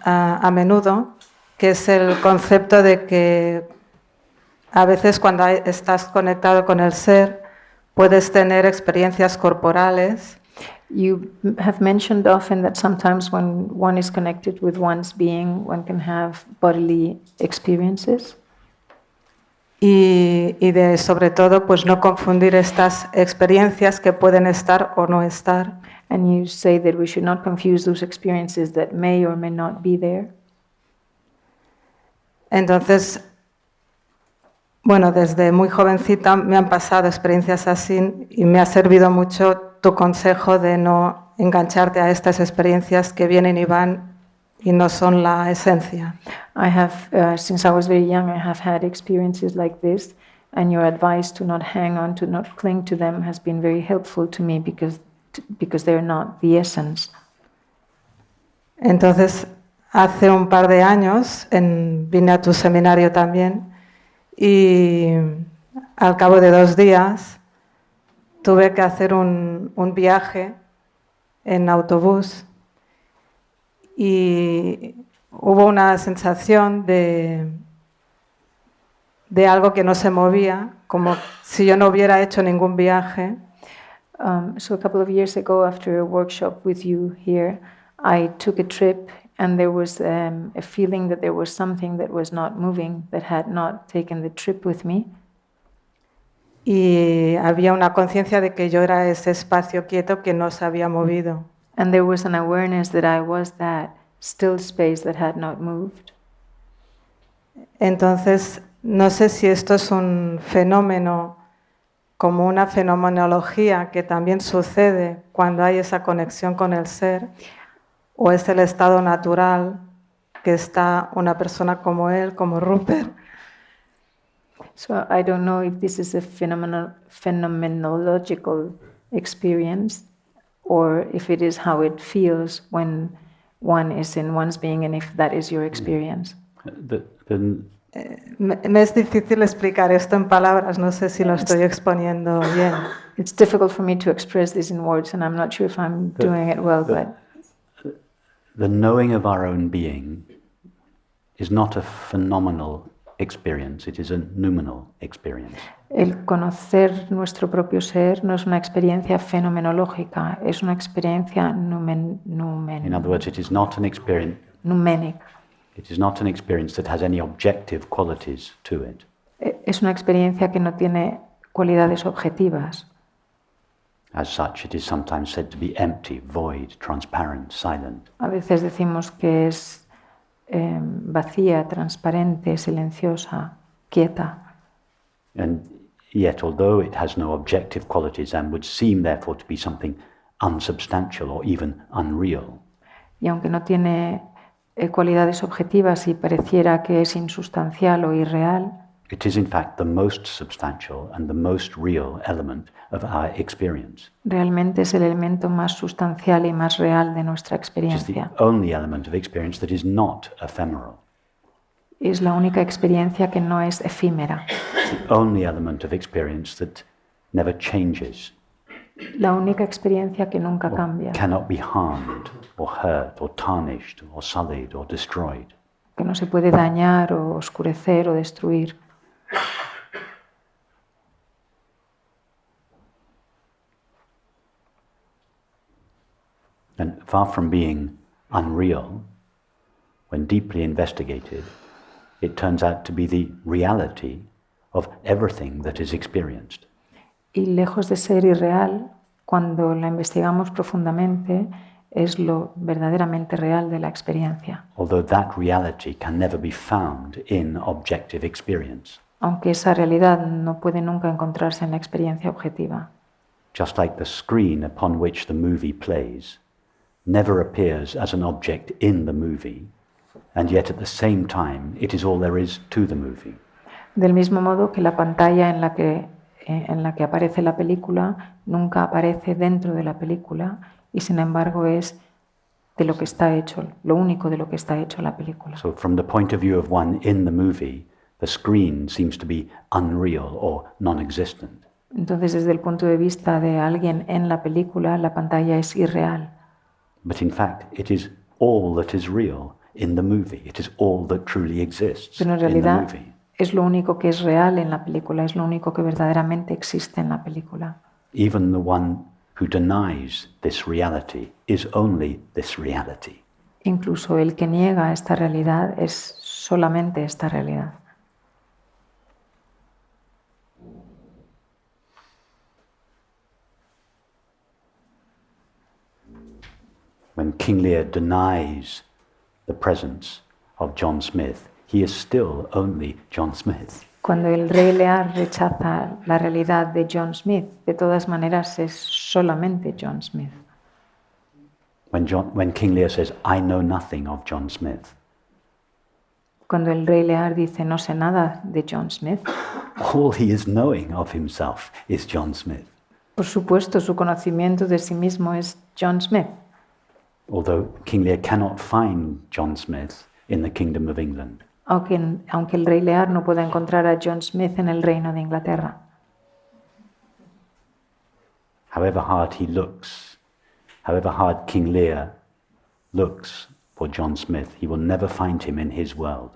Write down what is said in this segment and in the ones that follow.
a menudo, que es el concepto de que a veces cuando estás conectado con el ser, puedes tener experiencias corporales. You have mentioned often that sometimes when one is connected with one's being, one can have bodily experiences. Y de, sobre todo, pues no confundir estas experiencias que pueden estar o no estar. And you say that we should not confuse those experiences that may or may not be there. Entonces, bueno, desde muy jovencita me han pasado experiencias así y me ha servido mucho tu consejo de no engancharte a estas experiencias que vienen y van y no son la esencia. I have, since I was very young, I have had experiences like this, and your advice to not hang on, to not cling to them, has been very helpful to me because they're not the essence. Entonces, hace un par de años vine a tu seminario también y al cabo de 2 días tuve que hacer un viaje en autobús y hubo una sensación de algo que no se movía, como si yo no hubiera hecho ningún viaje. So a couple of years ago, after a workshop with you here, I took a trip and there was a feeling that there was something that was not moving, that had not taken the trip with me. Y había una conciencia de que yo era ese espacio quieto que no se había movido. And there was an awareness that I was that still space that had not moved. Entonces, no sé si esto es un fenómeno, como una fenomenología que también sucede cuando hay esa conexión con el ser, o es el estado natural que está una persona como él, como Rupert. So I don't know if this is a phenomenological experience or if it is how it feels when one is in one's being, and if that is your experience. Me es difícil explicar esto en palabras, no sé si lo estoy exponiendo bien. It's difficult for me to express this in words, and I'm not sure if I'm doing it well, but the knowing of our own being is not a phenomenal experience, it is a noumenal experience. El conocer nuestro propio ser no es una experiencia fenomenológica, es una experiencia In other words, it is not an experience. Numenic. It is not an experience that has any objective qualities to it. Es una experiencia que no tiene cualidades objetivas. As such, it is sometimes said to be empty, void, transparent, silent. A veces decimos que es vacía, transparente, silenciosa, quieta. And yet, although it has no objective qualities and would seem therefore to be something unsubstantial or even unreal, Y aunque no tiene cualidades objetivas y pareciera que es insustancial o irreal, it is in fact the most substantial and the most real element of our experience. realmente es el elemento más sustancial y más real de nuestra It is the experiencia. only element of experience that is not ephemeral. Es la única experiencia que no es efímera, It's the only element of experience that never changes, la única experiencia que nunca cambia, cannot be harmed or hurt or tarnished or sullied or destroyed. que no se puede dañar o oscurecer o destruir. And far from being unreal, when deeply investigated, it turns out to be the reality of everything that is experienced. Y lejos de ser irreal, cuando la investigamos profundamente, es lo verdaderamente real de la experiencia. Although that reality can never be found in objective experience. Aunque esa realidad no puede nunca encontrarse en la experiencia objetiva. Just like the screen upon which the movie plays never appears as an object in the movie, and yet at the same time it is all there is to the movie. Del mismo modo que la pantalla en la que aparece la película nunca aparece dentro de la película y sin embargo es de lo que está hecho, lo único de lo que está hecho la película. So from the point of view of one in the movie, the screen seems to be unreal or non-existent. Entonces, desde el punto de vista de alguien en la película, la pantalla es irreal. But in fact, it is all that is real in the movie. It is all that truly exists Pero en in the realidad movie. es lo único que es real en la película, es lo único que verdaderamente existe en la película. Even the one who denies this reality is only this reality. Incluso el que niega esta realidad es solamente esta realidad. When King Lear denies the presence of John Smith, he is still only John Smith. Cuando el rey Lear rechaza la realidad de John Smith, de todas maneras es solamente John Smith. When King Lear says, I know nothing of John Smith, Cuando el rey Lear dice no sé nada de John Smith, all he is knowing of himself is John Smith. por supuesto su conocimiento de sí mismo es John Smith. Although King Lear cannot find John Smith in the Kingdom of England. Aunque el rey Lear no pueda encontrar a John Smith en el reino de Inglaterra. However hard he looks, however hard King Lear looks for John Smith, he will never find him in his world.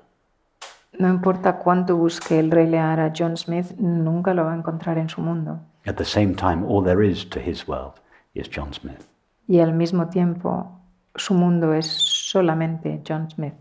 No importa cuánto busque el rey Lear a John Smith, nunca lo va a encontrar en su mundo. At the same time, all there is to his world is John Smith. Y al mismo tiempo, su mundo es solamente John Smith.